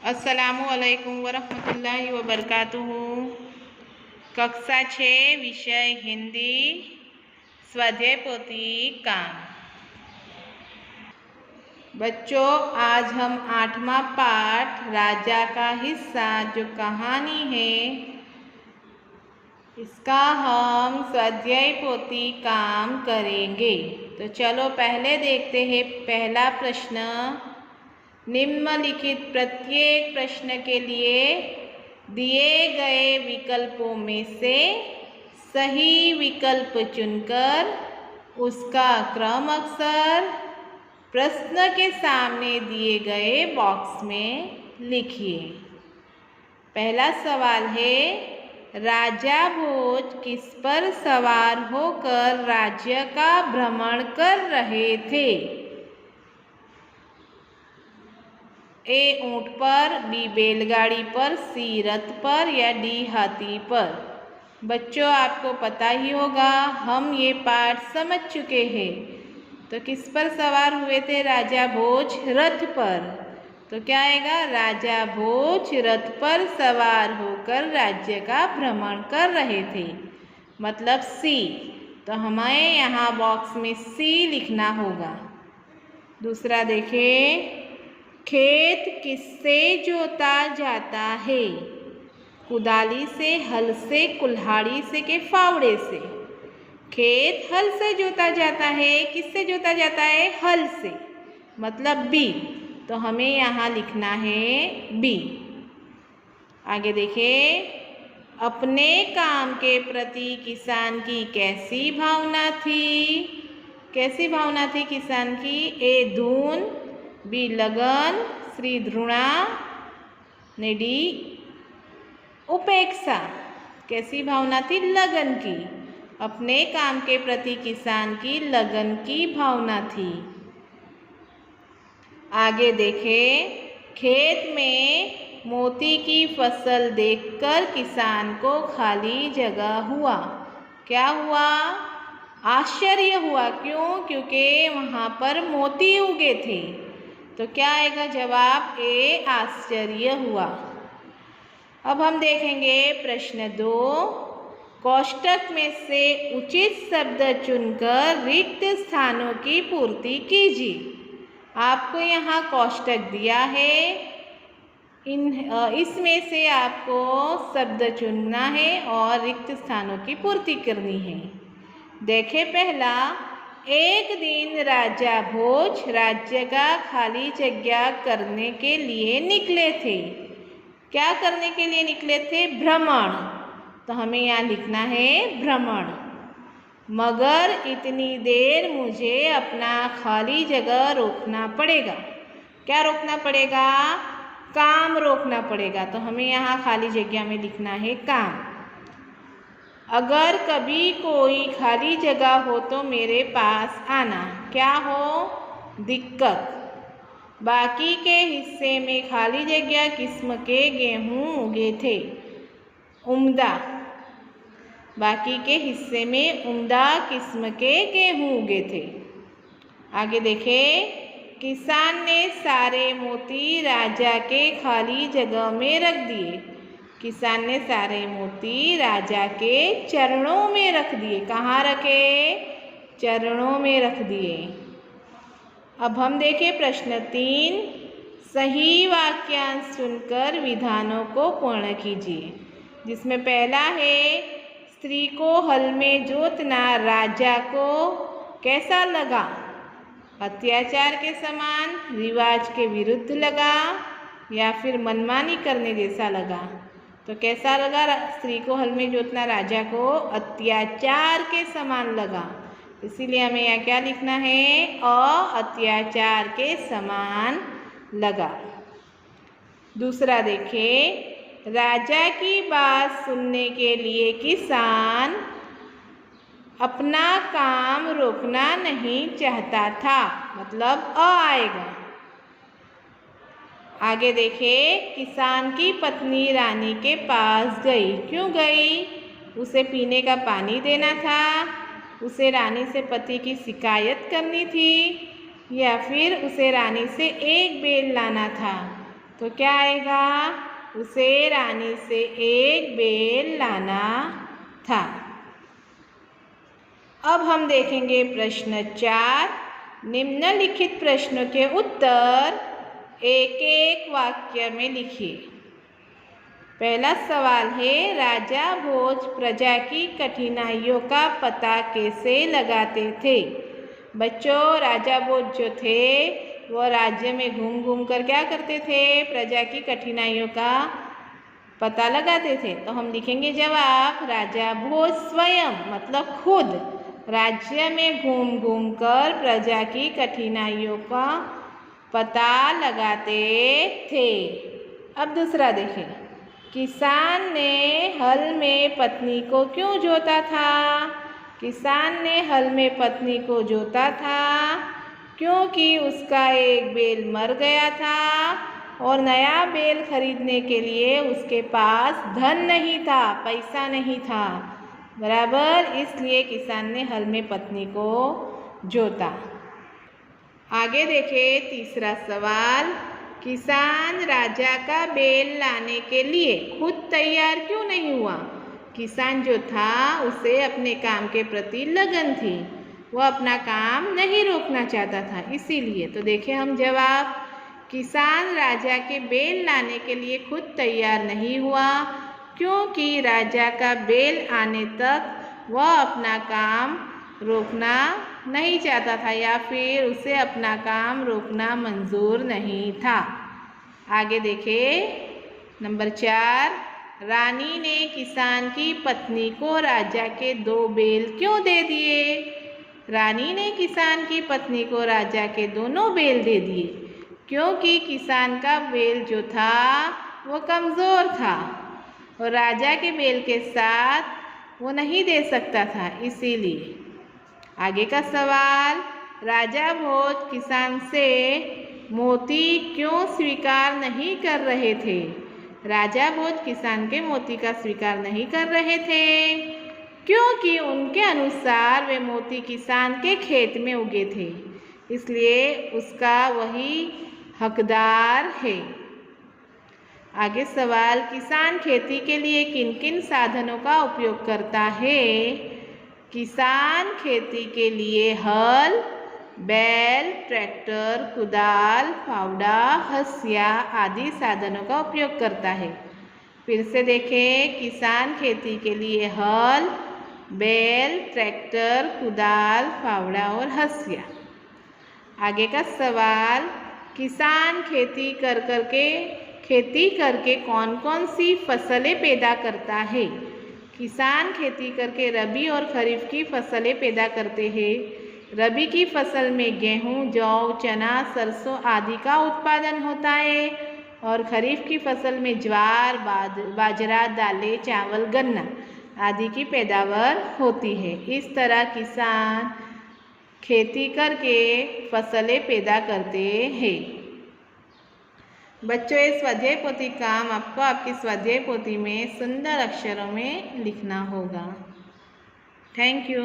अस्सलामुअलैकुम वरहमतुल्लाहि वबरकातुहू। कक्षा 6 विषय हिंदी स्वाध्याय पोथी काम। बच्चों, आज हम 8वां पाठ राजा का हिस्सा जो कहानी है इसका हम स्वाध्याय पोथी काम करेंगे। तो चलो पहले देखते हैं पहला प्रश्न। निम्नलिखित प्रत्येक प्रश्न के लिए दिए गए विकल्पों में से सही विकल्प चुनकर उसका क्रम अक्षर प्रश्न के सामने दिए गए बॉक्स में लिखिए। पहला सवाल है, राजा भोज किस पर सवार होकर राज्य का भ्रमण कर रहे थे? ए ऊंट पर, बी बैलगाड़ी पर, सी रथ पर या डी हाथी पर। बच्चों, आपको पता ही होगा, हम ये पाठ समझ चुके हैं। तो किस पर सवार हुए थे राजा भोज? रथ पर। तो क्या आएगा? राजा भोज रथ पर सवार होकर राज्य का भ्रमण कर रहे थे, मतलब सी। तो हमें यहाँ बॉक्स में सी लिखना होगा। दूसरा देखें, खेत किससे जोता जाता है? कुदाली से, हल से, कुल्हाड़ी से के फावड़े से? खेत हल से जोता जाता है। किससे जोता जाता है? हल से, मतलब बी। तो हमें यहाँ लिखना है बी। आगे देखिए, अपने काम के प्रति किसान की कैसी भावना थी? कैसी भावना थी किसान की? ए धून, बी लगन, सी घृणा, ने डी उपेक्षा। कैसी भावना थी? लगन की। अपने काम के प्रति किसान की लगन की भावना थी। आगे देखें, खेत में मोती की फसल देखकर किसान को खाली जगह हुआ। क्या हुआ? आश्चर्य हुआ। क्यों? क्योंकि वहाँ पर मोती उगे थे। तो क्या आएगा जवाब? ए आश्चर्य हुआ। अब हम देखेंगे प्रश्न 2। कोष्टक में से उचित शब्द चुनकर रिक्त स्थानों की पूर्ति कीजिए। आपको यहाँ कोष्टक दिया है, इसमें से आपको शब्द चुनना है और रिक्त स्थानों की पूर्ति करनी है। देखें पहला, एक दिन राजा भोज राज्य का खाली जगह करने के लिए निकले थे। क्या करने के लिए निकले थे? भ्रमण। तो हमें यहाँ लिखना है भ्रमण। मगर इतनी देर मुझे अपना खाली जगह रोकना पड़ेगा। क्या रोकना पड़ेगा? काम रोकना पड़ेगा। तो हमें यहाँ खाली जगह में लिखना है काम। अगर कभी कोई खाली जगह हो तो मेरे पास आना। क्या हो? दिक्कत। बाकी के हिस्से में खाली जगह किस्म के गेहूँ उगे थे। उम्दा। बाकी के हिस्से में उम्दा किस्म के गेहूँ उगे थे। आगे देखें, किसान ने सारे मोती राजा के खाली जगह में रख दिए। किसान ने सारे मोती राजा के चरणों में रख दिए। कहाँ रखे? चरणों में रख दिए। अब हम देखें प्रश्न 3। सही वाक्यांश चुनकर विधानों को पूर्ण कीजिए। जिसमें पहला है, स्त्री को हल में जोतना राजा को कैसा लगा? अत्याचार के समान, रिवाज के विरुद्ध लगा या फिर मनमानी करने जैसा लगा? तो कैसा लगा? स्त्री को हल में जोतना राजा को अत्याचार के समान लगा। इसीलिए हमें यहाँ क्या लिखना है? अत्याचार के समान लगा। दूसरा देखें, राजा की बात सुनने के लिए किसान अपना काम रोकना नहीं चाहता था, मतलब अ आएगा। आगे देखें, किसान की पत्नी रानी के पास गई। क्यों गई? उसे पीने का पानी देना था, उसे रानी से पति की शिकायत करनी थी या फिर उसे रानी से एक बेल लाना था। तो क्या आएगा? उसे रानी से एक बेल लाना था। अब हम देखेंगे प्रश्न 4। निम्नलिखित प्रश्नों के उत्तर एक एक वाक्य में लिखिए। पहला सवाल है, राजा भोज प्रजा की कठिनाइयों का पता कैसे लगाते थे? बच्चों, राजा भोज जो थे वो राज्य में घूम घूम कर क्या करते थे? प्रजा की कठिनाइयों का पता लगाते थे। तो हम लिखेंगे जवाब, राजा भोज स्वयं मतलब खुद राज्य में घूम घूम कर प्रजा की कठिनाइयों का पता लगाते थे। अब दूसरा देखें, किसान ने हल में पत्नी को क्यों जोता था? किसान ने हल में पत्नी को जोता था क्योंकि उसका एक बैल मर गया था और नया बैल खरीदने के लिए उसके पास धन नहीं था, पैसा नहीं था। बराबर, इसलिए किसान ने हल में पत्नी को जोता। आगे देखें तीसरा सवाल, किसान राजा का बैल लाने के लिए खुद तैयार क्यों नहीं हुआ? किसान जो था उसे अपने काम के प्रति लगन थी, वह अपना काम नहीं रोकना चाहता था, इसीलिए। तो देखें हम जवाब, किसान राजा के बैल लाने के लिए खुद तैयार नहीं हुआ क्योंकि राजा का बैल आने तक वह अपना काम रोकना नहीं चाहता था या फिर उसे अपना काम रोकना मंजूर नहीं था। आगे देखें नंबर 4, रानी ने किसान की पत्नी को राजा के 2 बैल क्यों दे दिए? रानी ने किसान की पत्नी को राजा के दोनों बैल दे दिए क्योंकि किसान का बैल जो था वो कमज़ोर था और राजा के बैल के साथ वो नहीं दे सकता था, इसीलिए। आगे का सवाल, राजा भोज किसान से मोती क्यों स्वीकार नहीं कर रहे थे? राजा भोज किसान के मोती का स्वीकार नहीं कर रहे थे क्योंकि उनके अनुसार वे मोती किसान के खेत में उगे थे, इसलिए उसका वही हकदार है। आगे सवाल, किसान खेती के लिए किन किन साधनों का उपयोग करता है? किसान खेती के लिए हल, बैल, ट्रैक्टर, कुदाल, फावड़ा, हंसिया आदि साधनों का उपयोग करता है। फिर से देखें, किसान खेती के लिए हल, बैल, ट्रैक्टर, कुदाल, फावड़ा और हंसिया। आगे का सवाल, किसान खेती करके कौन कौन सी फसलें पैदा करता है? किसान खेती करके रबी और खरीफ की फसलें पैदा करते हैं। रबी की फसल में गेहूँ, जौ, चना, सरसों आदि का उत्पादन होता है और खरीफ की फसल में ज्वार, बाजरा, दालें, चावल, गन्ना आदि की पैदावार होती है। इस तरह किसान खेती करके फसलें पैदा करते हैं। बच्चों, ये स्वाध्याय पोथी काम आपको आपकी स्वाध्याय पोथी में सुंदर अक्षरों में लिखना होगा। Thank you.